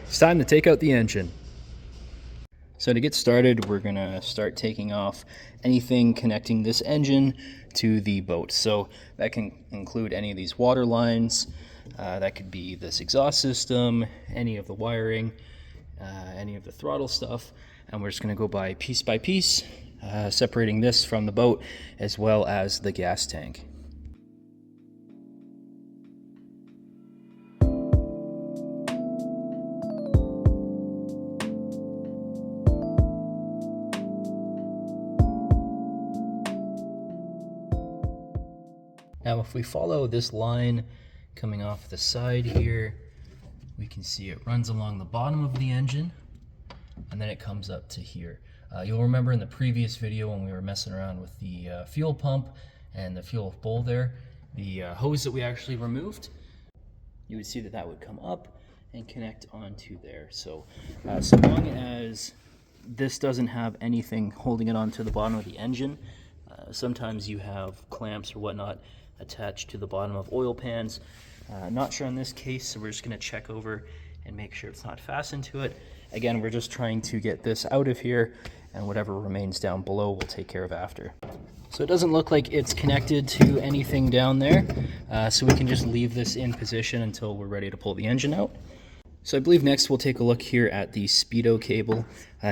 It's time to take out the engine. So to get started, we're gonna start taking off anything connecting this engine to the boat. So that can include any of these water lines, that could be this exhaust system, any of the wiring, any of the throttle stuff, and we're just gonna go by piece, separating this from the boat as well as the gas tank. Now if we follow this line coming off the side here, we can see it runs along the bottom of the engine and then it comes up to here. You'll remember in the previous video when we were messing around with the fuel pump and the fuel bowl there, the hose that we actually removed, you would see that that would come up and connect onto there. So so long as this doesn't have anything holding it onto the bottom of the engine, sometimes you have clamps or whatnot attached to the bottom of oil pans. Not sure in this case, so we're just going to check over and make sure it's not fastened to it. Again, we're just trying to get this out of here, and whatever remains down below we'll take care of after. So it doesn't look like it's connected to anything down there, so we can just leave this in position until we're ready to pull the engine out. So I believe next we'll take a look here at the Speedo cable.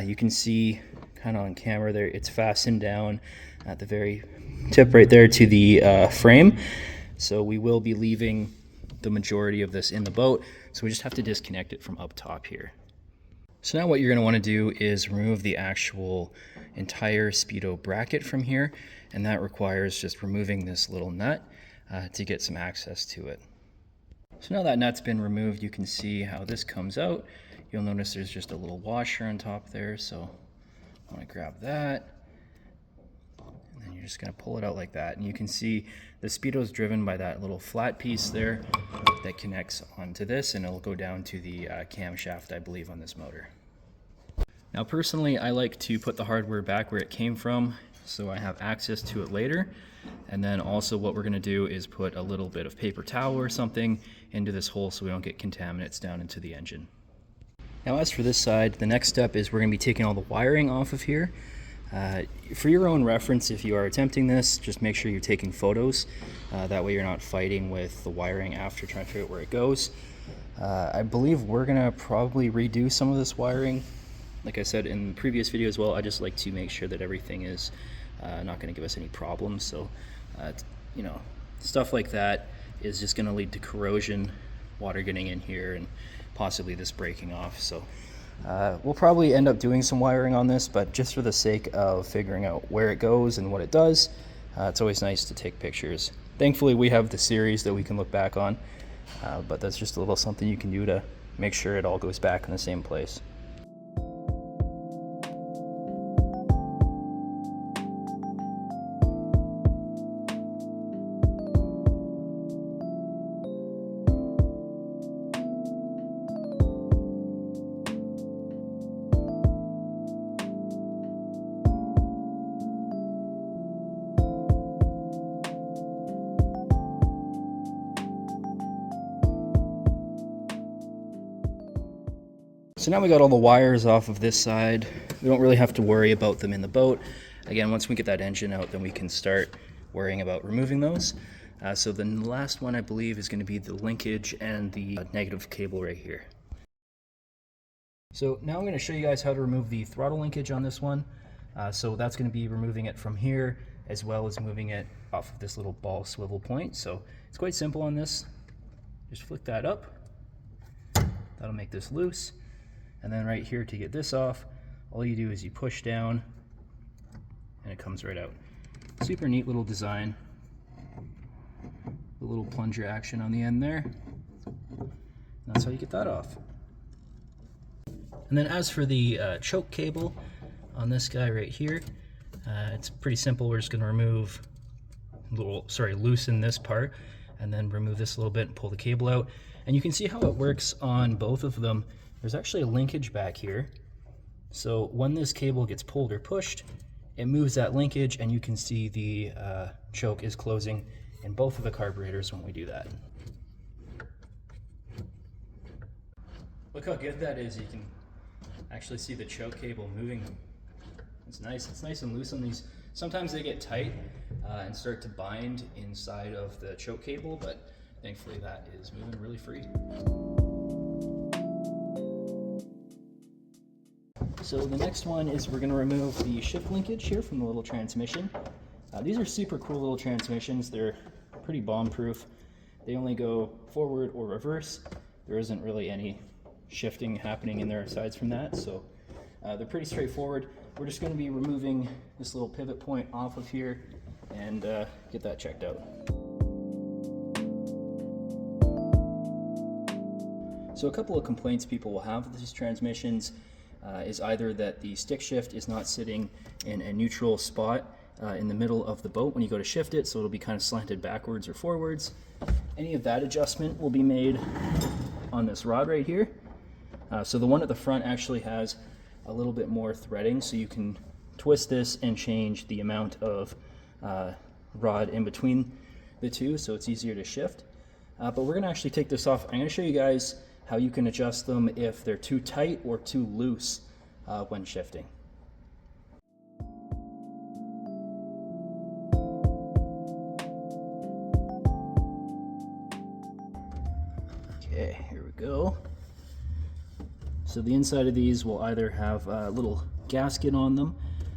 You can see kind of on camera there, it's fastened down at the very tip right there to the frame. So we will be leaving the majority of this in the boat, so we just have to disconnect it from up top here. So now what you're going to want to do is remove the actual entire Speedo bracket from here, and that requires just removing this little nut to get some access to it. So now that nut's been removed, you can see how this comes out. You'll notice there's just a little washer on top there, so I want to grab that. And you're just going to pull it out like that, and you can see the Speedo is driven by that little flat piece there that connects onto this, and it'll go down to the camshaft, I believe, on this motor. Now personally, I like to put the hardware back where it came from so I have access to it later. And then also what we're going to do is put a little bit of paper towel or something into this hole so we don't get contaminants down into the engine. Now as for this side, the next step is we're going to be taking all the wiring off of here. For your own reference, if you are attempting this, just make sure you're taking photos. That way you're not fighting with the wiring after trying to figure out where it goes. I believe we're going to probably redo some of this wiring. Like I said in the previous video as well, I just like to make sure that everything is not going to give us any problems. So, you know, stuff like that is just going to lead to corrosion, water getting in here, and possibly this breaking off. So we'll probably end up doing some wiring on this, but just for the sake of figuring out where it goes and what it does, it's always nice to take pictures. Thankfully, we have the series that we can look back on, but that's just a little something you can do to make sure it all goes back in the same place. So now we got all the wires off of this side. We don't really have to worry about them in the boat. Again, once we get that engine out, then we can start worrying about removing those. So the last one, I believe, is going to be the linkage and the negative cable right here. So now I'm going to show you guys how to remove the throttle linkage on this one. So that's going to be removing it from here, as well as moving it off of this little ball swivel point. So it's quite simple on this. Just flick that up. That'll make this loose. And then right here to get this off, all you do is you push down and it comes right out. Super neat little design. A little plunger action on the end there. And that's how you get that off. And then as for the choke cable on this guy right here, it's pretty simple. We're just going to remove, loosen this part and then remove this a little bit and pull the cable out. And you can see how it works on both of them. There's actually a linkage back here. So when this cable gets pulled or pushed, it moves that linkage and you can see the choke is closing in both of the carburetors when we do that. Look how good that is. You can actually see the choke cable moving. It's nice and loose on these. Sometimes they get tight and start to bind inside of the choke cable, but thankfully that is moving really free. So the next one is we're going to remove the shift linkage here from the little transmission. These are super cool little transmissions. They're pretty bomb-proof. They only go forward or reverse. There isn't really any shifting happening in there aside from that, so they're pretty straightforward. We're just going to be removing this little pivot point off of here and get that checked out. So a couple of complaints people will have with these transmissions is either that the stick shift is not sitting in a neutral spot in the middle of the boat when you go to shift it, so it'll be kind of slanted backwards or forwards. Any of that adjustment will be made on this rod right here. So the one at the front actually has a little bit more threading, so you can twist this and change the amount of rod in between the two, so it's easier to shift. But we're going to actually take this off. I'm going to show you guys how you can adjust them if they're too tight or too loose when shifting. Okay, here we go. So the inside of these will either have a little gasket on them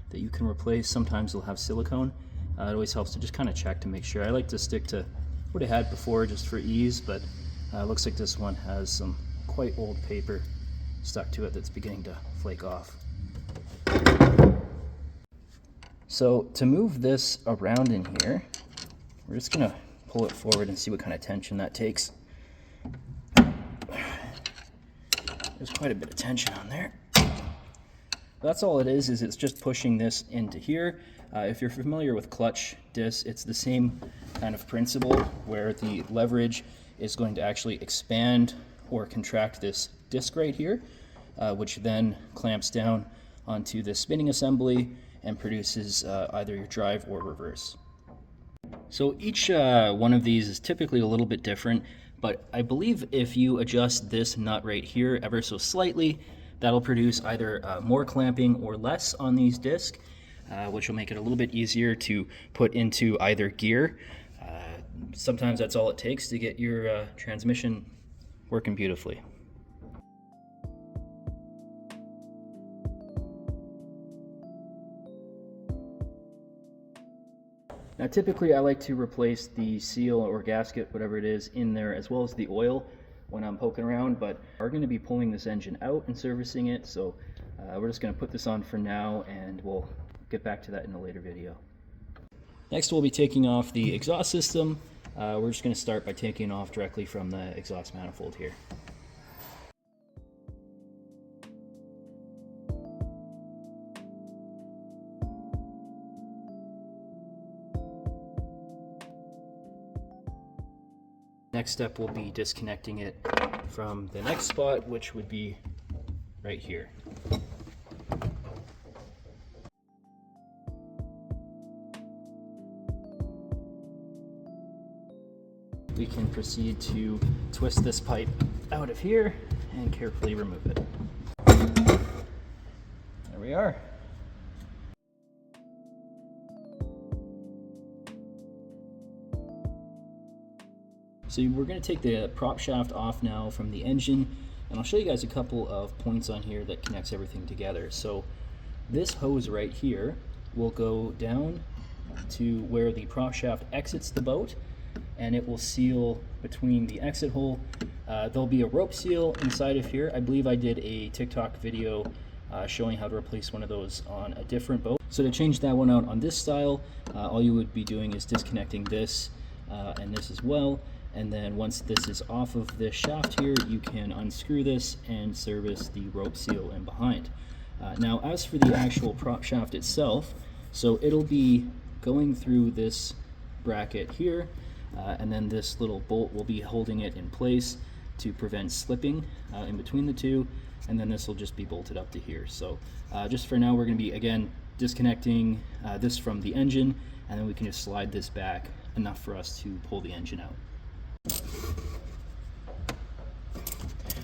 that you can replace. Sometimes they'll have silicone. It always helps to just kind of check to make sure. I like to stick to what I had before just for ease, but it looks like this one has some quite old paper stuck to it that's beginning to flake off. So to move this around in here, we're just going to pull it forward and see what kind of tension that takes. There's quite a bit of tension on there. That's all it is it's just pushing this into here. If you're familiar with clutch discs, it's the same kind of principle where the leverage is going to actually expand or contract this disc right here, which then clamps down onto the spinning assembly and produces either your drive or reverse. So each one of these is typically a little bit different, but I believe if you adjust this nut right here ever so slightly, that'll produce either more clamping or less on these discs, which will make it a little bit easier to put into either gear. Sometimes that's all it takes to get your transmission working beautifully. Now typically I like to replace the seal or gasket, whatever it is, in there as well as the oil when I'm poking around, but we're going to be pulling this engine out and servicing it, so we're just going to put this on for now and we'll get back to that in a later video. Next we'll be taking off the exhaust system. We're just going to start by taking it off directly from the exhaust manifold here. Next step will be disconnecting it from the next spot, which would be right here. We can proceed to twist this pipe out of here and carefully remove it. There we are. So we're going to take the prop shaft off now from the engine, and I'll show you guys a couple of points on here that connects everything together. So this hose right here will go down to where the prop shaft exits the boat, and it will seal between the exit hole. There'll be a rope seal inside of here. I believe I did a TikTok video showing how to replace one of those on a different boat. So to change that one out on this style, all you would be doing is disconnecting this and this as well. And then once this is off of this shaft here, you can unscrew this and service the rope seal in behind. Now as for the actual prop shaft itself, so it'll be going through this bracket here, and then this little bolt will be holding it in place to prevent slipping in between the two, and then this will just be bolted up to here. So just for now, we're going to be again disconnecting this from the engine, and then we can just slide this back enough for us to pull the engine out.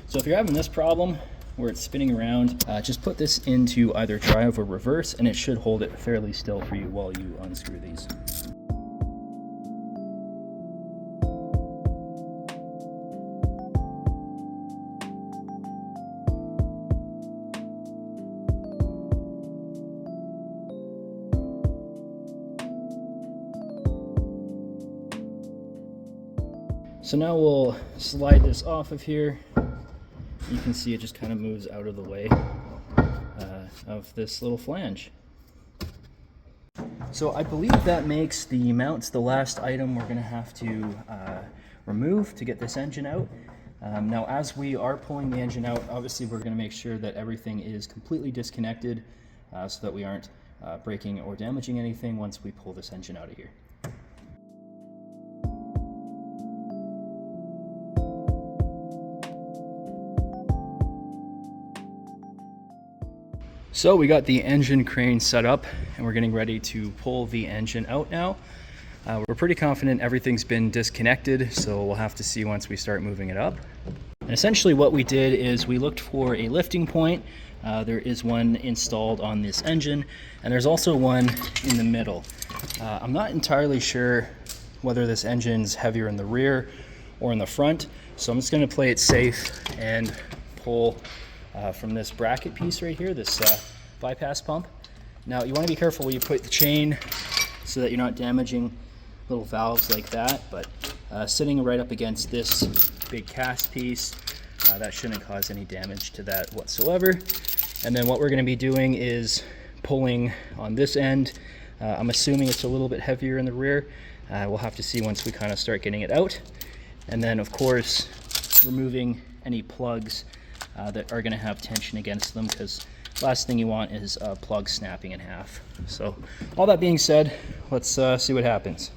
So if you're having this problem where it's spinning around, just put this into either drive or reverse, and it should hold it fairly still for you while you unscrew these. So now we'll slide this off of here. You can see it just kind of moves out of the way of this little flange. So I believe that makes the mounts the last item we're going to have to remove to get this engine out. Now as we are pulling the engine out, obviously we're going to make sure that everything is completely disconnected so that we aren't breaking or damaging anything once we pull this engine out of here. So we got the engine crane set up and we're getting ready to pull the engine out now. We're pretty confident everything's been disconnected, so we'll have to see once we start moving it up. And essentially what we did is we looked for a lifting point. There is one installed on this engine, and there's also one in the middle. I'm not entirely sure whether this engine's heavier in the rear or in the front, so I'm just going to play it safe and pull from this bracket piece right here, this bypass pump. Now you want to be careful where you put the chain so that you're not damaging little valves like that, but sitting right up against this big cast piece, that shouldn't cause any damage to that whatsoever. And then what we're going to be doing is pulling on this end. I'm assuming it's a little bit heavier in the rear. We'll have to see once we kind of start getting it out. And then of course removing any plugs that are going to have tension against them, because last thing you want is a plug snapping in half. So all that being said, let's see what happens.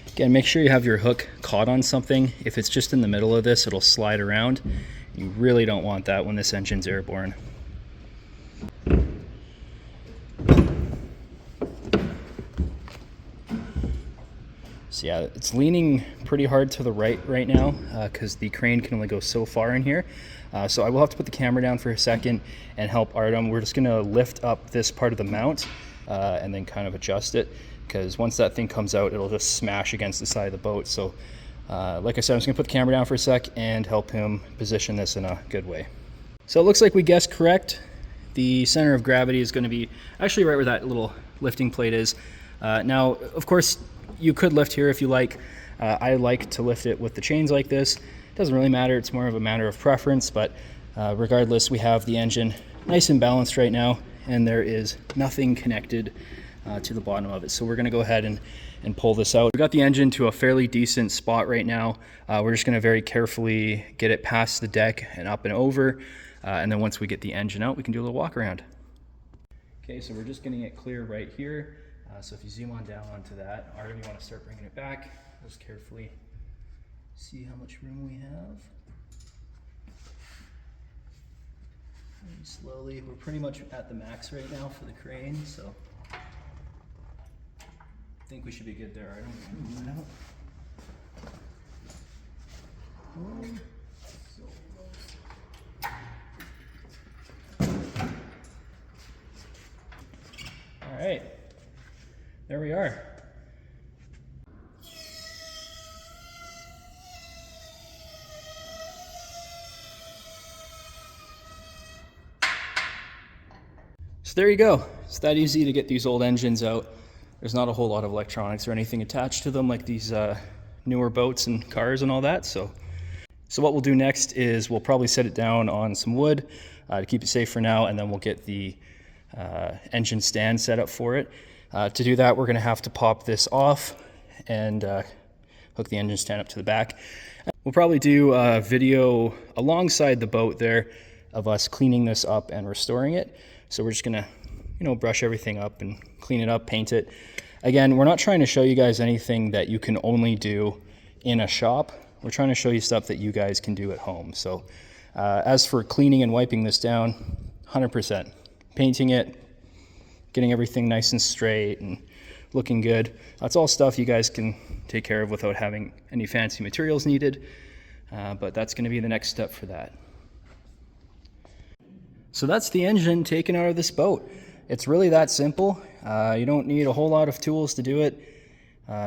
Again, make sure you have your hook caught on something. If it's just in the middle of this, it'll slide around. You really don't want that when this engine's airborne. So yeah, it's leaning pretty hard to the right now because the crane can only go so far in here. So I will have to put the camera down for a second and help Artem. We're just gonna lift up this part of the mount and then kind of adjust it, because once that thing comes out, it'll just smash against the side of the boat. So like I said, I'm just gonna put the camera down for a sec and help him position this in a good way. So it looks like we guessed correct. The center of gravity is gonna be actually right where that little lifting plate is. Now, of course, you could lift here if you like. I like to lift it with the chains like this. It doesn't really matter, it's more of a matter of preference, but regardless, we have the engine nice and balanced right now, and there is nothing connected to the bottom of it. So we're gonna go ahead and pull this out. We got the engine to a fairly decent spot right now. We're just gonna very carefully get it past the deck and up and over, and then once we get the engine out, we can do a little walk around. Okay, so we're just getting it clear right here. So if you zoom on down onto that, Artem, you want to start bringing it back. Just carefully see how much room we have. Very slowly. We're pretty much at the max right now for the crane, so I think we should be good there, Artem. All right. There we are. So there you go. It's that easy to get these old engines out. There's not a whole lot of electronics or anything attached to them like these newer boats and cars and all that. So what we'll do next is we'll probably set it down on some wood to keep it safe for now, and then we'll get the engine stand set up for it. To do that, we're going to have to pop this off and hook the engine stand up to the back. We'll probably do a video alongside the boat there of us cleaning this up and restoring it. So we're just going to, brush everything up and clean it up, paint it. Again, we're not trying to show you guys anything that you can only do in a shop. We're trying to show you stuff that you guys can do at home. So as for cleaning and wiping this down, 100%. Painting it, getting everything nice and straight and looking good. That's all stuff you guys can take care of without having any fancy materials needed, but that's going to be the next step for that. So that's the engine taken out of this boat. It's really that simple. You don't need a whole lot of tools to do it.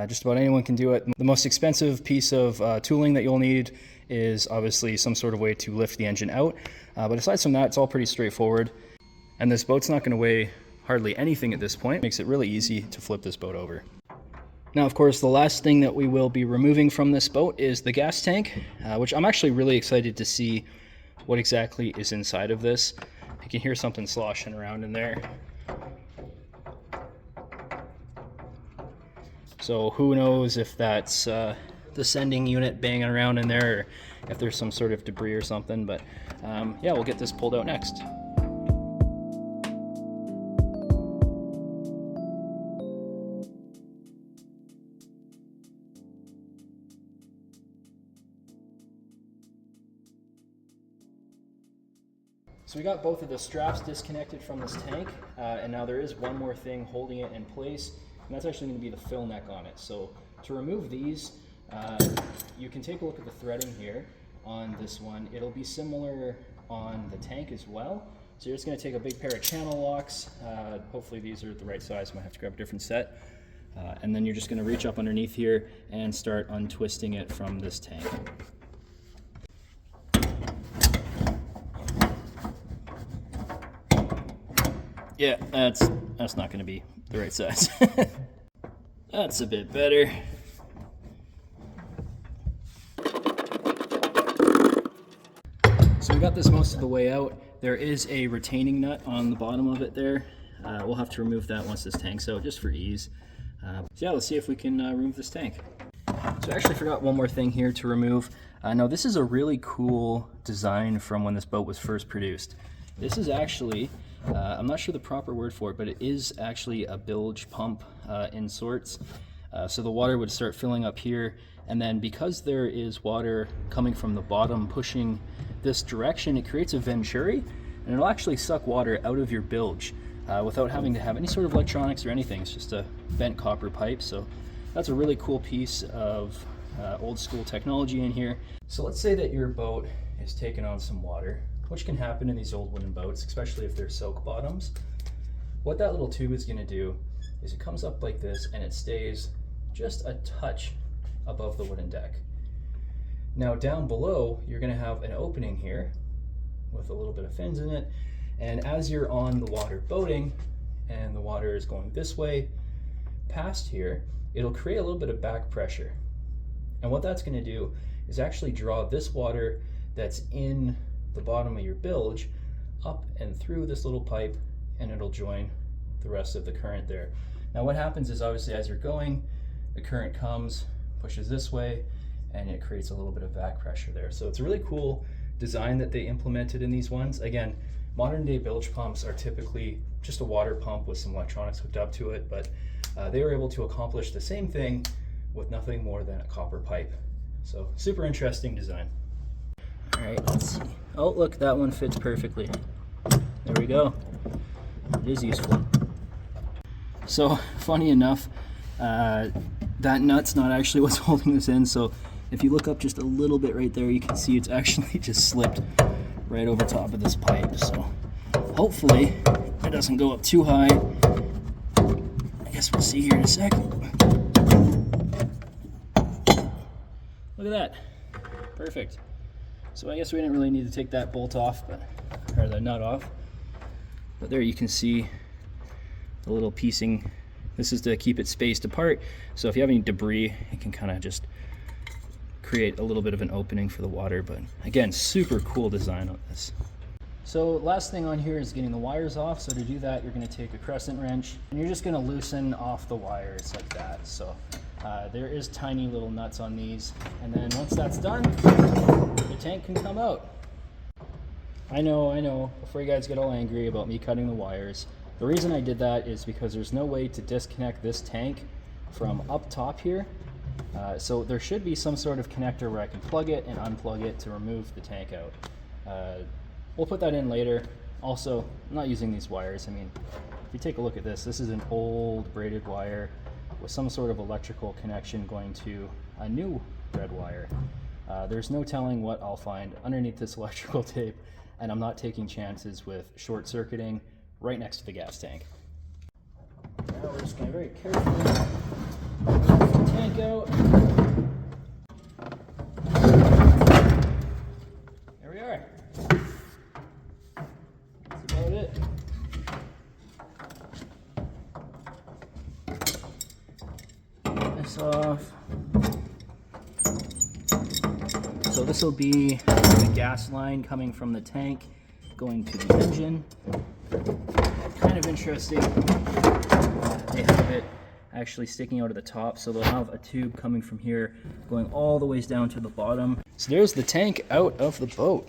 Just about anyone can do it. The most expensive piece of tooling that you'll need is obviously some sort of way to lift the engine out. But aside from that, it's all pretty straightforward. And this boat's not going to weigh hardly anything at this point. It makes it really easy to flip this boat over. Now, of course, the last thing that we will be removing from this boat is the gas tank, which I'm actually really excited to see what exactly is inside of this. You can hear something sloshing around in there. So who knows if that's the sending unit banging around in there, or if there's some sort of debris or something, but yeah, we'll get this pulled out next. So we got both of the straps disconnected from this tank, and now there is one more thing holding it in place, and that's actually going to be the fill neck on it. So to remove these, you can take a look at the threading here on this one. It'll be similar on the tank as well. So you're just going to take a big pair of channel locks. Hopefully these are the right size. Might have to grab a different set. And then you're just going to reach up underneath here and start untwisting it from this tank. Yeah, that's not going to be the right size. That's a bit better. So we got this most of the way out. There is a retaining nut on the bottom of it there. We'll have to remove that once this tank's out, just for ease. So yeah, let's see if we can remove this tank. So I actually forgot one more thing here to remove. Now this is a really cool design from when this boat was first produced. This is actually, I'm not sure the proper word for it, but it is actually a bilge pump in sorts. So the water would start filling up here, and then because there is water coming from the bottom pushing this direction, it creates a venturi, and it'll actually suck water out of your bilge without having to have any sort of electronics or anything. It's just a bent copper pipe. So that's a really cool piece of old school technology in here. So let's say that your boat is taking on some water, which can happen in these old wooden boats, especially if they're soak bottoms. What that little tube is going to do is it comes up like this and it stays just a touch above the wooden deck. Now down below, you're going to have an opening here with a little bit of fins in it, and as you're on the water boating and the water is going this way past here, it'll create a little bit of back pressure. And what that's going to do is actually draw this water that's in the bottom of your bilge up and through this little pipe, and it'll join the rest of the current there. Now what happens is, obviously as you're going, the current comes, pushes this way, and it creates a little bit of back pressure there. So it's a really cool design that they implemented in these ones. Again, modern day bilge pumps are typically just a water pump with some electronics hooked up to it, but they were able to accomplish the same thing with nothing more than a copper pipe. So super interesting design. All right, let's see. Oh, look, that one fits perfectly. There we go. It is useful. So, funny enough, that nut's not actually what's holding this in. So, if you look up just a little bit right there, you can see it's actually just slipped right over top of this pipe. So, hopefully, it doesn't go up too high. I guess we'll see here in a second. Look at that. Perfect. So I guess we didn't really need to take that bolt off, or the nut off. But there you can see the little piecing. This is to keep it spaced apart. So if you have any debris, it can kind of just create a little bit of an opening for the water. But again, super cool design on this. So last thing on here is getting the wires off. So to do that, you're going to take a crescent wrench and you're just going to loosen off the wires like that. So there is tiny little nuts on these, and then once that's done, the tank can come out. I know, before you guys get all angry about me cutting the wires, the reason I did that is because there's no way to disconnect this tank from up top here. So there should be some sort of connector where I can plug it and unplug it to remove the tank out. We'll put that in later. Also, I'm not using these wires. I mean, if you take a look at this, this is an old braided wire with some sort of electrical connection going to a new red wire. There's no telling what I'll find underneath this electrical tape, and I'm not taking chances with short circuiting right next to the gas tank. Now we're just going to very carefully pull the tank out. There we are. That's about it. This off. So this will be the gas line coming from the tank going to the engine. Kind of interesting. They have it actually sticking out of the top, so they'll have a tube coming from here going all the ways down to the bottom. So there's the tank out of the boat.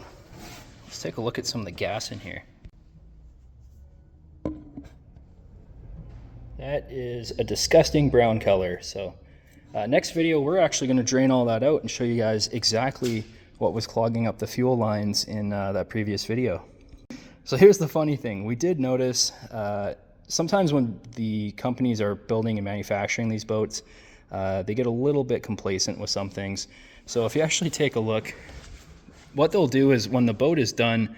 Let's take a look at some of the gas in here. That is a disgusting brown color. So next video, we're actually going to drain all that out and show you guys exactly what was clogging up the fuel lines in that previous video. So here's the funny thing. We did notice sometimes when the companies are building and manufacturing these boats, they get a little bit complacent with some things. So if you actually take a look, what they'll do is when the boat is done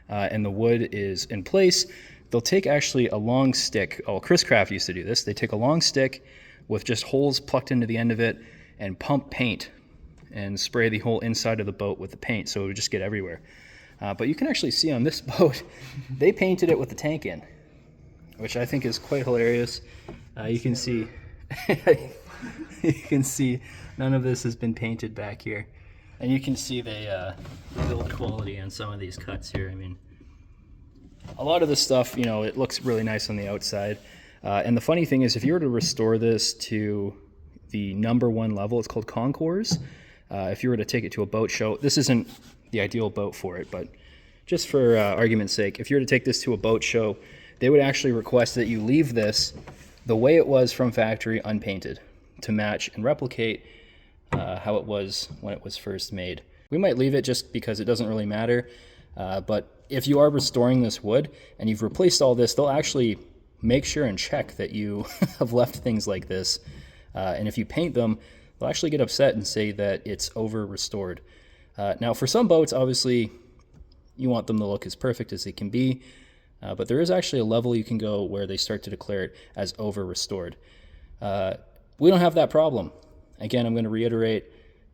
and the wood is in place, they'll take actually a long stick. Oh, Chris Craft used to do this. They take a long stick with just holes plucked into the end of it and pump paint and spray the whole inside of the boat with the paint so it would just get everywhere. But you can actually see on this boat, they painted it with the tank in, which I think is quite hilarious. You can see, you can see none of this has been painted back here. And you can see the build quality on some of these cuts here. I mean, a lot of this stuff, you know, it looks really nice on the outside. And the funny thing is, if you were to restore this to the #1 level, it's called concours. If you were to take it to a boat show, this isn't the ideal boat for it, but just for argument's sake, if you were to take this to a boat show, they would actually request that you leave this the way it was from factory, unpainted, to match and replicate how it was when it was first made. We might leave it just because it doesn't really matter, but if you are restoring this wood and you've replaced all this, they'll actually make sure and check that you have left things like this. And if you paint them, they'll actually get upset and say that it's over restored. Now for some boats, obviously you want them to look as perfect as they can be, but there is actually a level you can go where they start to declare it as over restored. We don't have that problem. Again, I'm going to reiterate,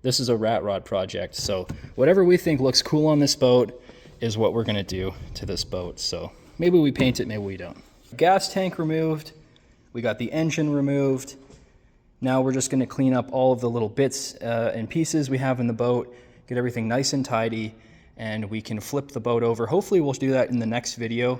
this is a rat rod project. So whatever we think looks cool on this boat is what we're going to do to this boat. So maybe we paint it, maybe we don't. Gas tank removed. We got the engine removed. Now we're just going to clean up all of the little bits and pieces we have in the boat, get everything nice and tidy, and we can flip the boat over. Hopefully we'll do that in the next video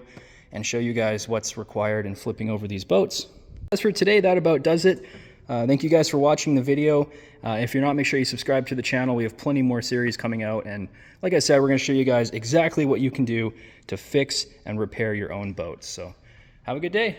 and show you guys what's required in flipping over these boats. As for today, that about does it. Thank you guys for watching the video. If you're not, make sure you subscribe to the channel. We have plenty more series coming out, and like I said, we're going to show you guys exactly what you can do to fix and repair your own boats. So have a good day.